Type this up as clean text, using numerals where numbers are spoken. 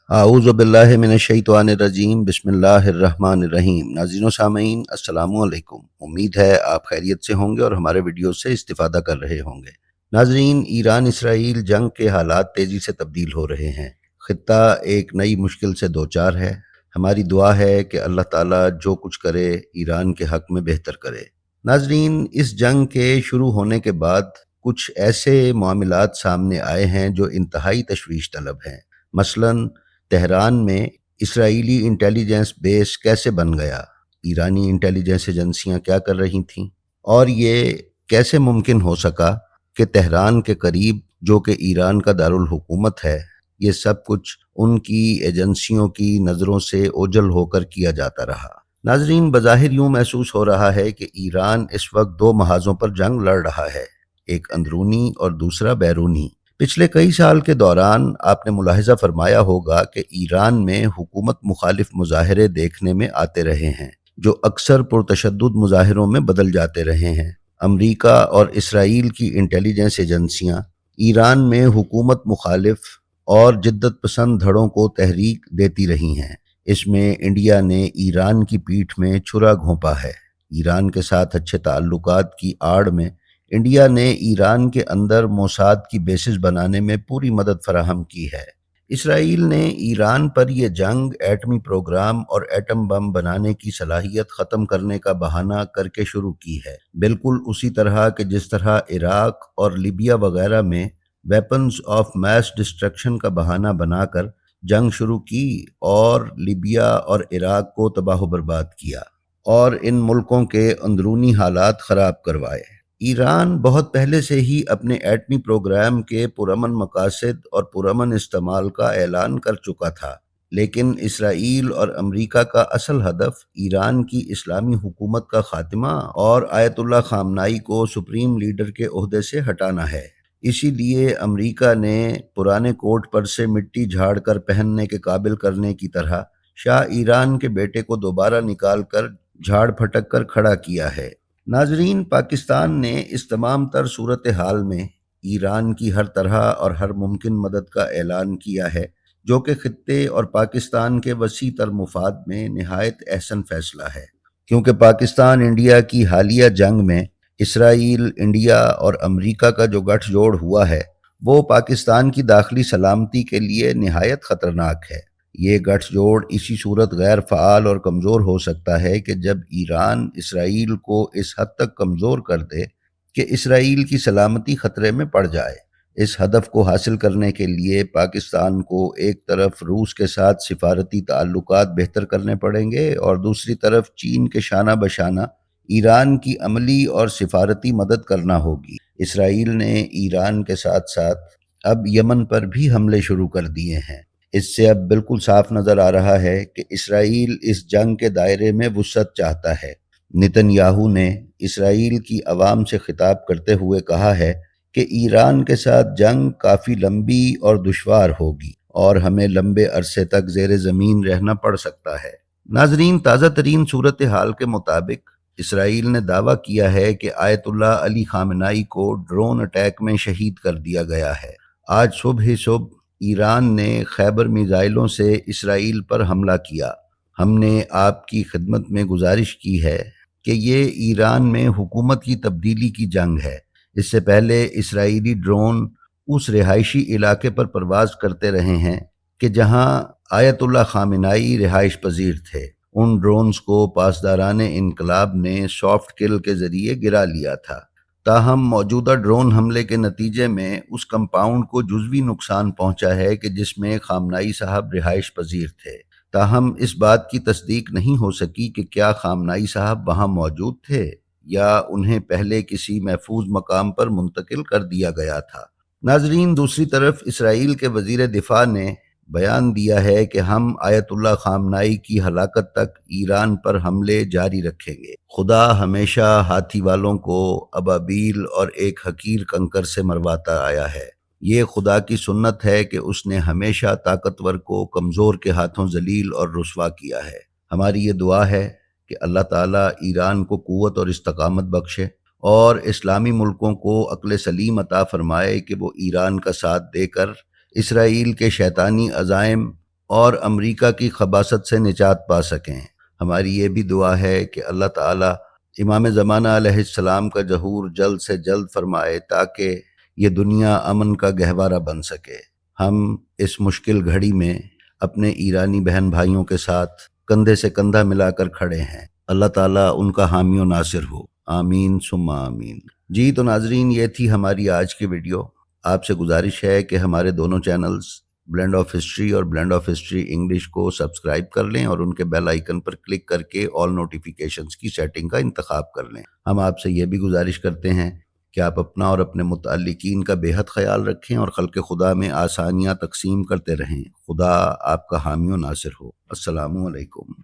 اعوذ باللہ من الشیطان الرجیم بسم اللہ الرحمن الرحیم۔ ناظرین و سامعین السلام علیکم، امید ہے آپ خیریت سے ہوں گے اور ہمارے ویڈیو سے استفادہ کر رہے ہوں گے۔ ناظرین، ایران اسرائیل جنگ کے حالات تیزی سے تبدیل ہو رہے ہیں، خطہ ایک نئی مشکل سے دوچار ہے۔ ہماری دعا ہے کہ اللہ تعالیٰ جو کچھ کرے ایران کے حق میں بہتر کرے۔ ناظرین، اس جنگ کے شروع ہونے کے بعد کچھ ایسے معاملات سامنے آئے ہیں جو انتہائی تشویش طلب ہیں۔ مثلاً تہران میں اسرائیلی انٹیلیجنس بیس کیسے بن گیا، ایرانی انٹیلیجنس ایجنسیاں کیا کر رہی تھیں، اور یہ کیسے ممکن ہو سکا کہ تہران کے قریب جو کہ ایران کا دارالحکومت ہے، یہ سب کچھ ان کی ایجنسیوں کی نظروں سے اوجھل ہو کر کیا جاتا رہا۔ ناظرین، بظاہر یوں محسوس ہو رہا ہے کہ ایران اس وقت دو محاذوں پر جنگ لڑ رہا ہے، ایک اندرونی اور دوسرا بیرونی۔ پچھلے کئی سال کے دوران آپ نے ملاحظہ فرمایا ہوگا کہ ایران میں حکومت مخالف مظاہرے دیکھنے میں آتے رہے ہیں، جو اکثر پرتشدد مظاہروں میں بدل جاتے رہے ہیں۔ امریکہ اور اسرائیل کی انٹیلیجنس ایجنسیاں ایران میں حکومت مخالف اور جدت پسند دھڑوں کو تحریک دیتی رہی ہیں۔ اس میں انڈیا نے ایران کی پیٹھ میں چھرا گھونپا ہے۔ ایران کے ساتھ اچھے تعلقات کی آڑ میں انڈیا نے ایران کے اندر موساد کی بیسز بنانے میں پوری مدد فراہم کی ہے۔ اسرائیل نے ایران پر یہ جنگ ایٹمی پروگرام اور ایٹم بم بنانے کی صلاحیت ختم کرنے کا بہانہ کر کے شروع کی ہے، بالکل اسی طرح کہ جس طرح عراق اور لیبیا وغیرہ میں ویپنز آف میس ڈسٹرکشن کا بہانہ بنا کر جنگ شروع کی اور لیبیا اور عراق کو تباہ و برباد کیا اور ان ملکوں کے اندرونی حالات خراب کروائے۔ ایران بہت پہلے سے ہی اپنے ایٹمی پروگرام کے پرامن مقاصد اور پرامن استعمال کا اعلان کر چکا تھا، لیکن اسرائیل اور امریکہ کا اصل ہدف ایران کی اسلامی حکومت کا خاتمہ اور آیت اللہ خامنائی کو سپریم لیڈر کے عہدے سے ہٹانا ہے۔ اسی لیے امریکہ نے پرانے کوٹ پر سے مٹی جھاڑ کر پہننے کے قابل کرنے کی طرح شاہ ایران کے بیٹے کو دوبارہ نکال کر جھاڑ پھٹک کر کھڑا کیا ہے۔ ناظرین، پاکستان نے اس تمام تر صورتحال میں ایران کی ہر طرح اور ہر ممکن مدد کا اعلان کیا ہے، جو کہ خطے اور پاکستان کے وسیع تر مفاد میں نہایت احسن فیصلہ ہے، کیونکہ پاکستان انڈیا کی حالیہ جنگ میں اسرائیل، انڈیا اور امریکہ کا جو گٹھ جوڑ ہوا ہے وہ پاکستان کی داخلی سلامتی کے لیے نہایت خطرناک ہے۔ یہ گٹھ جوڑ اسی صورت غیر فعال اور کمزور ہو سکتا ہے کہ جب ایران اسرائیل کو اس حد تک کمزور کر دے کہ اسرائیل کی سلامتی خطرے میں پڑ جائے۔ اس ہدف کو حاصل کرنے کے لیے پاکستان کو ایک طرف روس کے ساتھ سفارتی تعلقات بہتر کرنے پڑیں گے اور دوسری طرف چین کے شانہ بشانہ ایران کی عملی اور سفارتی مدد کرنا ہوگی۔ اسرائیل نے ایران کے ساتھ ساتھ اب یمن پر بھی حملے شروع کر دیے ہیں۔ اس سے اب بالکل صاف نظر آ رہا ہے کہ اسرائیل اس جنگ کے دائرے میں وسعت چاہتا ہے۔ نتن یاہو نے اسرائیل کی عوام سے خطاب کرتے ہوئے کہا ہے کہ ایران کے ساتھ جنگ کافی لمبی اور دشوار ہوگی اور ہمیں لمبے عرصے تک زیر زمین رہنا پڑ سکتا ہے۔ ناظرین، تازہ ترین صورتحال کے مطابق اسرائیل نے دعویٰ کیا ہے کہ آیت اللہ علی خامنائی کو ڈرون اٹیک میں شہید کر دیا گیا ہے۔ آج صبح ہی صبح ایران نے خیبر میزائلوں سے اسرائیل پر حملہ کیا۔ ہم نے آپ کی خدمت میں گزارش کی ہے کہ یہ ایران میں حکومت کی تبدیلی کی جنگ ہے۔ اس سے پہلے اسرائیلی ڈرون اس رہائشی علاقے پر پرواز کرتے رہے ہیں کہ جہاں آیت اللہ خامنائی رہائش پذیر تھے۔ ان ڈرونز کو پاسداران انقلاب نے سافٹ کل کے ذریعے گرا لیا تھا۔ تاہم موجودہ ڈرون حملے کے نتیجے میں اس کمپاؤنڈ کو جزوی نقصان پہنچا ہے کہ جس میں خامنائی صاحب رہائش پذیر تھے۔ تاہم اس بات کی تصدیق نہیں ہو سکی کہ کیا خامنائی صاحب وہاں موجود تھے یا انہیں پہلے کسی محفوظ مقام پر منتقل کر دیا گیا تھا۔ ناظرین، دوسری طرف اسرائیل کے وزیر دفاع نے بیان دیا ہے کہ ہم آیت اللہ خامنائی کی ہلاکت تک ایران پر حملے جاری رکھیں گے۔ خدا ہمیشہ ہاتھی والوں کو ابابیل اور ایک حقیر کنکر سے مرواتا آیا ہے۔ یہ خدا کی سنت ہے کہ اس نے ہمیشہ طاقتور کو کمزور کے ہاتھوں ذلیل اور رسوا کیا ہے۔ ہماری یہ دعا ہے کہ اللہ تعالیٰ ایران کو قوت اور استقامت بخشے اور اسلامی ملکوں کو عقل سلیم عطا فرمائے کہ وہ ایران کا ساتھ دے کر اسرائیل کے شیطانی عزائم اور امریکہ کی خباثت سے نجات پا سکیں۔ ہماری یہ بھی دعا ہے کہ اللہ تعالی امام زمانہ علیہ السلام کا ظہور جلد سے جلد فرمائے تاکہ یہ دنیا امن کا گہوارہ بن سکے۔ ہم اس مشکل گھڑی میں اپنے ایرانی بہن بھائیوں کے ساتھ کندھے سے کندھا ملا کر کھڑے ہیں۔ اللہ تعالیٰ ان کا حامی و ناصر ہو، آمین ثم آمین۔ جی تو ناظرین، یہ تھی ہماری آج کی ویڈیو۔ آپ سے گزارش ہے کہ ہمارے دونوں چینلز بلینڈ آف ہسٹری اور بلینڈ آف ہسٹری انگلش کو سبسکرائب کر لیں اور ان کے بیل آئیکن پر کلک کر کے آل نوٹیفیکیشنز کی سیٹنگ کا انتخاب کر لیں۔ ہم آپ سے یہ بھی گزارش کرتے ہیں کہ آپ اپنا اور اپنے متعلقین کا بے حد خیال رکھیں اور خلق خدا میں آسانیاں تقسیم کرتے رہیں۔ خدا آپ کا حامی و ناصر ہو۔ السلام علیکم۔